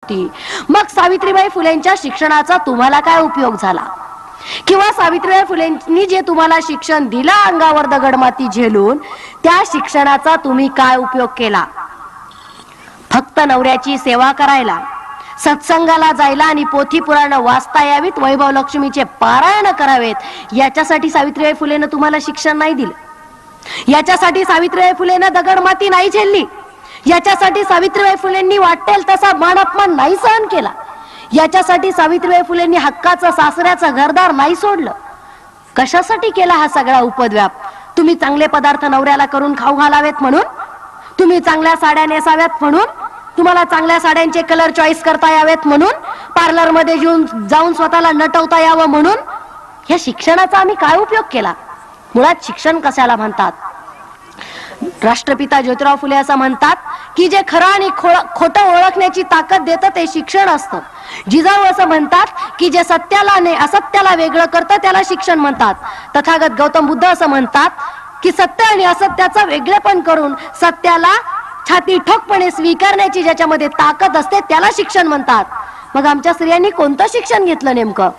होती. मग सावित्रीबाई फुलेंच्या शिक्षणाचा तुम्हाला काय उपयोग झाला? किंवा सावित्रीबाई फुलेंनी जे तुम्हाला शिक्षण दिलं अंगावर दगडमाती झेलून, त्या शिक्षणाचा तुम्ही काय उपयोग केला? फक्त नवऱ्याची सेवा करायला, सत्संगाला जायला आणि पोथी पुराण वाचता यावीत, वैभव लक्ष्मीचे पारायण करावेत, याच्यासाठी सावित्रीबाई फुलेनं तुम्हाला शिक्षण नाही दिलं. याच्यासाठी सावित्रीबाई फुलेनं दगडमाती नाही झेलली. याच्यासाठी सावित्रीबाई फुलेंनी वाटेल तसा मान अपमान नाही सहन केला. याच्यासाठी सावित्रीबाई फुलेंनी हक्काचं सासऱ्याचं घरदार नाही सोडलं. कशासाठी केला हा सगळा उपद्व्याप? तुम्ही चांगले पदार्थ नवऱ्याला करून खाऊ घालावेत म्हणून, तुम्ही चांगल्या साड्या नेसाव्यात म्हणून, तुम्हाला चांगल्या साड्यांचे कलर चॉईस करता यावेत म्हणून, पार्लर मध्ये जाऊन स्वतःला नटवता यावं म्हणून. या शिक्षणाचा आम्ही काय उपयोग केला? मुळात शिक्षण कशाला म्हणतात? राष्ट्रपिता ज्योतिराव फुले असं म्हणतात की जे खरं आणि खोटं ओळखण्याची ताकद देतं ते शिक्षण असतं. जिजाऊ असं म्हणतात की जे सत्याला आणि असत्याला वेगळं करतं त्याला शिक्षण म्हणतात. तथागत गौतम बुद्ध असं म्हणतात की सत्य आणि असत्याचं वेगळेपण करून सत्याला छाती ठोकपणे स्वीकारण्याची ज्याच्यामध्ये ताकद असते त्याला शिक्षण म्हणतात. मग आमच्या स्त्रियांनी कोणतं शिक्षण घेतलं नेमकं?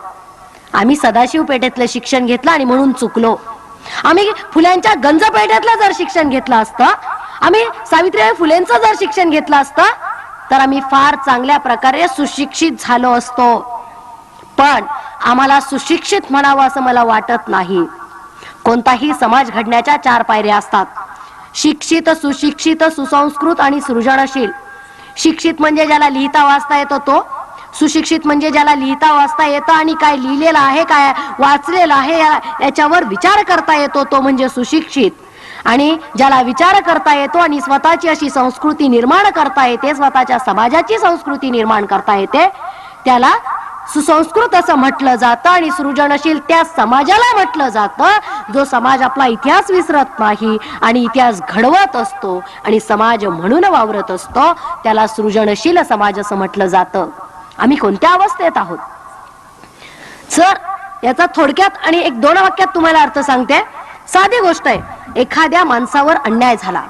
आम्ही सदाशिव पेठेतलं शिक्षण घेतलं आणि म्हणून चुकलो. आम्ही फुल्यांच्या गंज पेठेतलं जर शिक्षण घेतलं असतं, आम्ही सावित्रीबाई फुलेंचं जर शिक्षण घेतलं असतं, तर आम्ही फार चांगल्या प्रकारे सुशिक्षित झालो असतो. पण आम्हाला सुशिक्षित म्हणावं असं मला वाटत नाही. कोणताही समाज घडण्याच्या 4 पायऱ्या असतात: शिक्षित, सुशिक्षित, सुसंस्कृत आणि सृजनशील. शिक्षित म्हणजे ज्याला लिहिता वाचता येतो तो. सुशिक्षित म्हणजे ज्याला लिहिता वाचता येतं आणि काय लिहिलेलं आहे, काय वाचलेलं आहे याच्यावर विचार करता येतो तो म्हणजे सुशिक्षित. आणि ज्याला विचार करता येतो आणि स्वतःची अशी संस्कृती निर्माण करता येते, स्वतःच्या समाजाची संस्कृती निर्माण करता येते, त्याला सुसंस्कृत असं म्हटलं जातं. आणि सृजनशील त्या समाजाला म्हटलं जातं जो समाज आपला इतिहास विसरत नाही आणि इतिहास घडवत असतो आणि समाज म्हणून वावरत असतो, त्याला सृजनशील समाज असं म्हटलं जातं. आम्ही कोणत्या अवस्थेत आहोत? सर, याचा थोडक्यात आणि 1-2 वाक्यात तुम्हाला अर्थ सांगते. साधी गोष्ट आहे. एखाद्या माणसावर अन्याय झाला,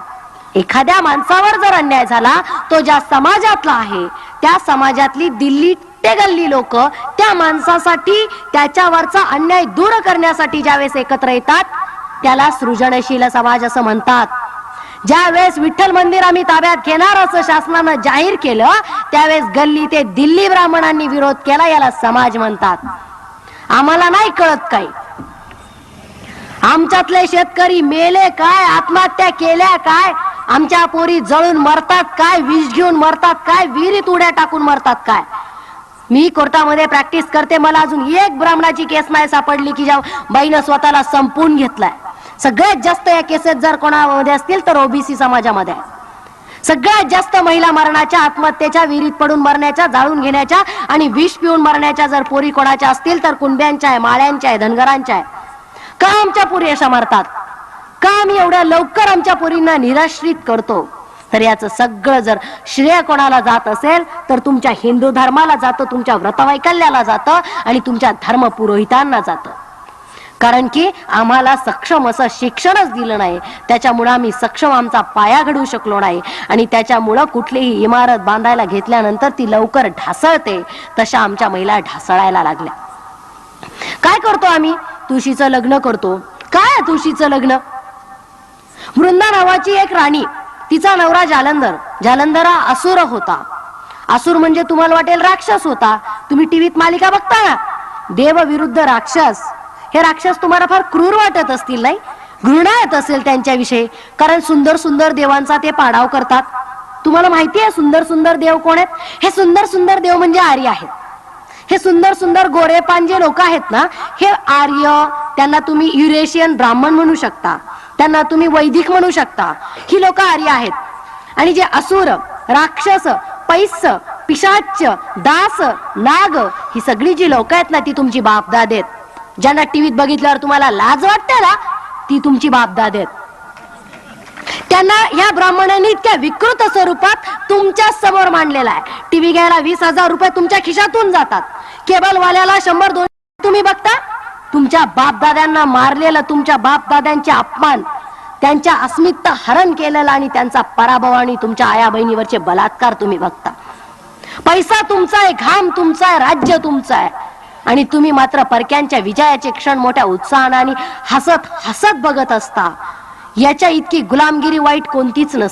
एखाद्या माणसावर जर अन्याय झाला, तो ज्या समाजातला आहे त्या समाजातली दिल्ली ते गल्ली लोक त्या माणसासाठी, त्याच्यावरचा अन्याय दूर करण्यासाठी ज्यावेळेस एकत्र येतात त्याला सृजनशील समाज असं म्हणतात. ज्या वेळेस विठ्ठल मंदिर आम्ही ताब्यात घेणार असं शासनानं जाहीर केलं, त्यावेळेस गल्ली ते दिल्ली ब्राह्मणांनी विरोध केला. याला समाज म्हणतात. आम्हाला नाही कळत काय. आमच्यातले शेतकरी मेले काय, आत्महत्या केल्या काय, आमच्या पोरी जळून मरतात काय, विष घेऊन मरतात काय, विहिरीत उड्या टाकून मरतात काय. मी कोर्टामध्ये प्रॅक्टिस करते, मला अजून एक ब्राह्मणाची केस नाही सापडली की ज्या बाईनं स्वतःला संपून घेतलाय. सगळ्यात जास्त या केसेस जर कोणामध्ये असतील तर ओबीसी समाजामध्ये. सगळ्यात जास्त महिला मरणाच्या, आत्महत्येच्या, विहिरीत पडून मरण्याच्या, जाळून घेण्याच्या आणि विष पिऊन मरण्याच्या जर पोरी कोणाच्या असतील तर कुंड्यांच्या आहे, माळ्यांच्या आहे, धनगरांच्या आहे. का आमच्या पोरी अशा मरतात? का आम्ही एवढ्या लवकर आमच्या पोरींना निराश्रित करतो? तर याचं सगळं जर श्रेय कोणाला जात असेल तर तुमच्या हिंदू धर्माला जातं, तुमच्या व्रतवैकल्याला जातं आणि तुमच्या धर्म पुरोहितांना जातं. कारण की आम्हाला सक्षम असं शिक्षणच दिलं नाही. त्याच्यामुळे आम्ही सक्षम आमचा पाया घडवू शकलो नाही आणि त्याच्यामुळं कुठलीही इमारत बांधायला घेतल्यानंतर ती लवकर ढासळते, तशा आमच्या महिला ढासळायला लागल्या. काय करतो आम्ही? तुळशीचं लग्न करतो. काय तुळशीचं लग्न? वृंदा नावाची एक राणी, तिचा नवरा जालंधर. जालंधर हा असुर होता. असुर म्हणजे तुम्हाला वाटेल राक्षस होता. तुम्ही टीव्हीत मालिका बघता ना, देव विरुद्ध राक्षस. हे राक्षस तुम्हाला फार क्रूर वाटत असतील नाही? घृणा येत असेल त्यांच्याविषयी, कारण सुंदर सुंदर देवांचा ते पाडाव करतात. तुम्हाला माहिती आहे सुंदर सुंदर देव कोण आहेत? हे सुंदर सुंदर देव म्हणजे आर्य आहेत. हे सुंदर सुंदर गोरेपान जे लोक आहेत ना, हे आर्य. त्यांना तुम्ही युरेशियन ब्राह्मण म्हणू शकता, त्यांना तुम्ही वैदिक म्हणू शकता. ही लोक आर्य आहेत. आणि जे असुर, राक्षस, पैस, पिशाच, दास, नाग, ही सगळी जी लोक आहेत ना, ती तुमची बापदाद आहेत. ज्यांना टीव्हीत बघितल्यावर तुम्हाला लाज वाटते ना, ती तुमची बापदाद आहेत. त्यांना ह्या ब्राह्मणांनी इतक्या विकृत स्वरूपात तुमच्या समोर मांडलेला आहे. टीव्ही घ्यायला 20,000 रुपये तुमच्या खिशातून जातात. केबलवाल्याला 100-200 तुम्ही बघता. तुमच्या बापदाद्यांना मारलेलं, तुमच्या बापदाद्यांचे अपमान, त्यांच्या अस्मिता हरण केलेला आणि त्यांचा पराभव आणि तुमच्या आया बहिणीवरचे बलात्कार तुम्ही बघता. पैसा तुमचा आहे, घाम तुमचा आहे, राज्य तुमचं आहे, आणि तुम्ही मात्र परक्यांच्या विजयाचे क्षण मोठ्या उत्साहाने आणि हसत हसत बघत असता. याच्या इतकी गुलामगिरी वाईट कोणतीच नसते.